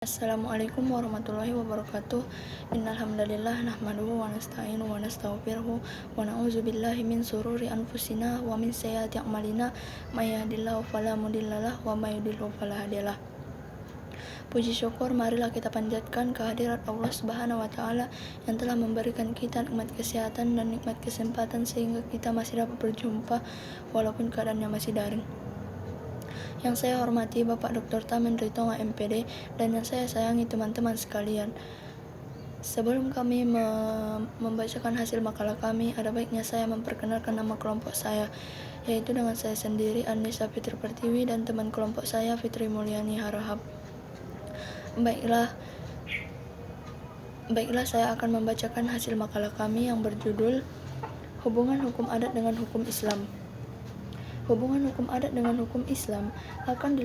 Assalamualaikum warahmatullahi wabarakatuh. Innal hamdalillah nahmaduhu wa nasta'inuhu wa nastaghfiruh wa na'udzu billahi min shururi anfusina wa min sayyiati a'malina may yahdihillahu fala mudhillalah wa may yudhlil fala hadiyalah. Puji syukur marilah kita panjatkan kehadirat Allah Subhanahu wa taala yang telah memberikan kita nikmat kesehatan dan nikmat kesempatan sehingga kita masih dapat berjumpa walaupun keadaannya masih daring. Yang saya hormati Bapak Dr. Tamen Ritonga MPD dan yang saya sayangi teman-teman sekalian. Sebelum kami membacakan hasil makalah kami, ada baiknya saya memperkenalkan nama kelompok saya, yaitu dengan saya sendiri Anissa Fitri Pertiwi dan teman kelompok saya Fitri Mulyani Harahap. Baiklah, saya akan membacakan hasil makalah kami yang berjudul Hubungan Hukum Adat dengan Hukum Islam. Hubungan hukum adat dengan hukum Islam akan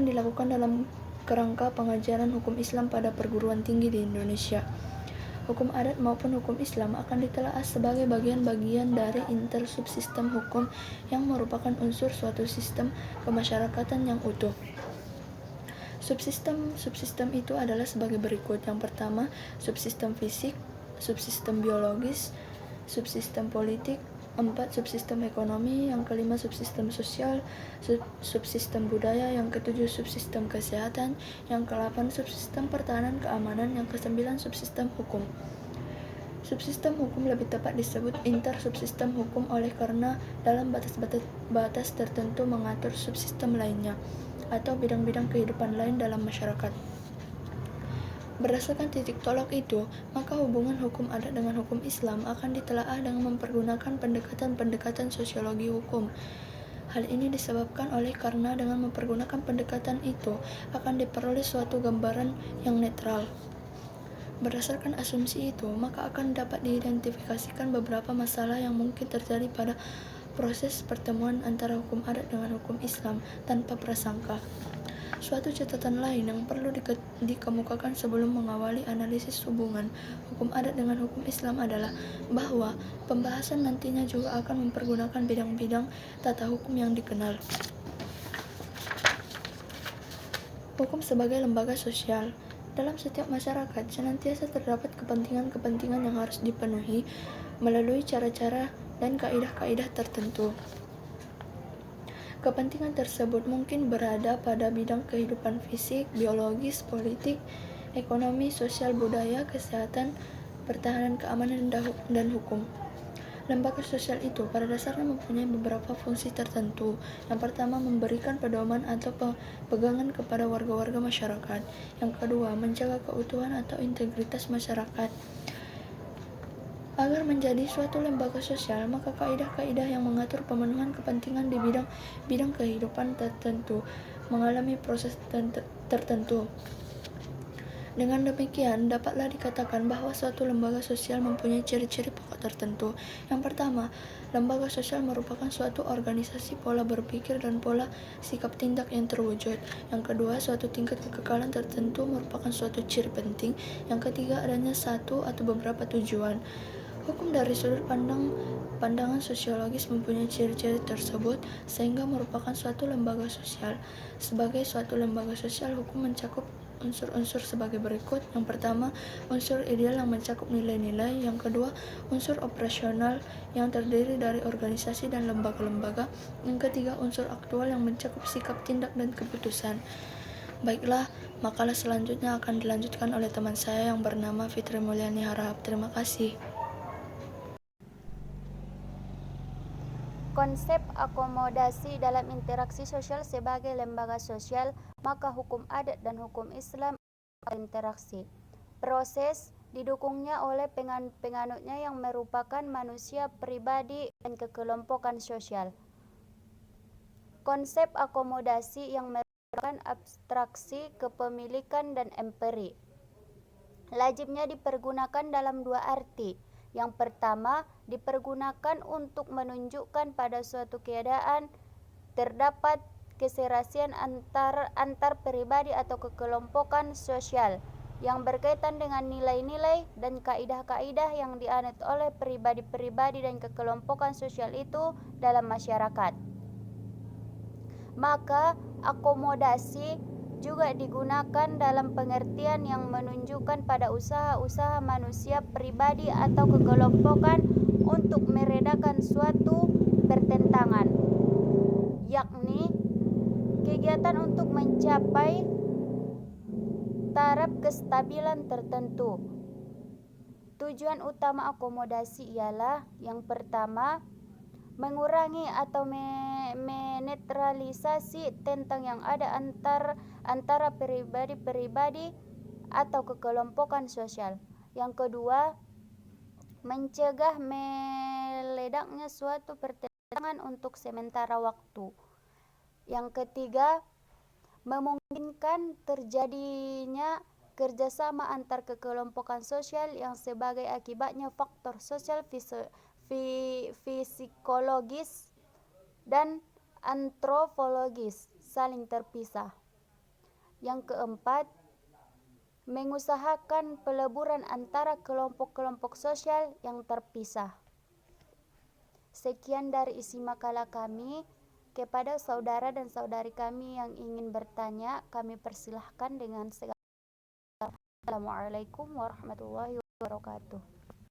dilakukan dalam kerangka pengajaran hukum Islam pada perguruan tinggi di Indonesia. Hukum adat maupun hukum Islam akan ditelaah sebagai bagian-bagian dari intersubsistem hukum yang merupakan unsur suatu sistem kemasyarakatan yang utuh. Subsistem itu adalah sebagai berikut. Yang pertama, subsistem fisik, subsistem biologis, subsistem politik, 4. Subsistem ekonomi, yang kelima subsistem sosial, subsistem budaya, yang ketujuh subsistem kesehatan, yang ke-8 subsistem pertahanan keamanan, yang ke-9 subsistem hukum. Subsistem hukum lebih tepat disebut intersubsistem hukum oleh karena dalam batas tertentu mengatur subsistem lainnya atau bidang-bidang kehidupan lain dalam masyarakat. Berdasarkan titik tolak itu, maka hubungan hukum adat dengan hukum Islam akan ditelaah dengan mempergunakan pendekatan-pendekatan sosiologi hukum. Hal ini disebabkan oleh karena dengan mempergunakan pendekatan itu akan diperoleh suatu gambaran yang netral. Berdasarkan asumsi itu, maka akan dapat diidentifikasikan beberapa masalah yang mungkin terjadi pada proses pertemuan antara hukum adat dengan hukum Islam tanpa prasangka. Suatu catatan lain yang perlu dikemukakan sebelum mengawali analisis hubungan hukum adat dengan hukum Islam adalah bahwa pembahasan nantinya juga akan mempergunakan bidang-bidang tata hukum yang dikenal. Hukum sebagai lembaga sosial. Dalam setiap masyarakat senantiasa terdapat kepentingan-kepentingan yang harus dipenuhi melalui cara-cara dan kaidah-kaidah tertentu. Kepentingan tersebut mungkin berada pada bidang kehidupan fisik, biologis, politik, ekonomi, sosial, budaya, kesehatan, pertahanan, keamanan, dan hukum. Lembaga sosial itu pada dasarnya mempunyai beberapa fungsi tertentu. Yang pertama, memberikan pedoman atau pegangan kepada warga-warga masyarakat. Yang kedua, menjaga keutuhan atau integritas masyarakat. Agar menjadi suatu lembaga sosial, maka kaidah-kaidah yang mengatur pemenuhan kepentingan di bidang kehidupan tertentu mengalami proses tertentu. Dengan demikian, dapatlah dikatakan bahwa suatu lembaga sosial mempunyai ciri-ciri pokok tertentu. Yang pertama, lembaga sosial merupakan suatu organisasi pola berpikir dan pola sikap tindak yang terwujud. Yang kedua, suatu tingkat kekekalan tertentu merupakan suatu ciri penting. Yang ketiga, adanya satu atau beberapa tujuan. Hukum dari sudut pandangan sosiologis mempunyai ciri-ciri tersebut sehingga merupakan suatu lembaga sosial. Sebagai suatu lembaga sosial, hukum mencakup unsur-unsur sebagai berikut. Yang pertama, unsur ideal yang mencakup nilai-nilai. Yang kedua, unsur operasional yang terdiri dari organisasi dan lembaga-lembaga. Yang ketiga, unsur aktual yang mencakup sikap, tindak, dan keputusan. Baiklah, makalah selanjutnya akan dilanjutkan oleh teman saya yang bernama Fitri Mulyani Harahap. Terima kasih. Konsep akomodasi dalam interaksi sosial sebagai lembaga sosial, maka hukum adat dan hukum Islam berinteraksi. Proses didukungnya oleh penganutnya yang merupakan manusia pribadi dan kekelompokan sosial. Konsep akomodasi yang merupakan abstraksi kepemilikan dan empiri. Lazimnya dipergunakan dalam dua arti. Yang pertama, dipergunakan untuk menunjukkan pada suatu keadaan terdapat keserasian antar pribadi atau kekelompokan sosial yang berkaitan dengan nilai-nilai dan kaidah-kaidah yang dianut oleh pribadi-pribadi dan kekelompokan sosial itu dalam masyarakat. Maka akomodasi juga digunakan dalam pengertian yang menunjukkan pada usaha-usaha manusia pribadi atau kekelompokan untuk meredakan suatu pertentangan, yakni kegiatan untuk mencapai taraf kestabilan tertentu. Tujuan utama akomodasi ialah yang pertama, mengurangi atau menetralisasi tentang yang ada antara pribadi-pribadi atau kekelompokan sosial. Yang kedua, mencegah meledaknya suatu pertentangan untuk sementara waktu. Yang ketiga, memungkinkan terjadinya kerjasama antar kekelompokan sosial yang sebagai akibatnya faktor sosial, psikologis, dan antropologis saling terpisah. Yang keempat, mengusahakan peleburan antara kelompok-kelompok sosial yang terpisah. Sekian dari isi makalah kami. Kepada saudara dan saudari kami yang ingin bertanya, kami persilahkan dengan segala. Assalamualaikum warahmatullahi wabarakatuh.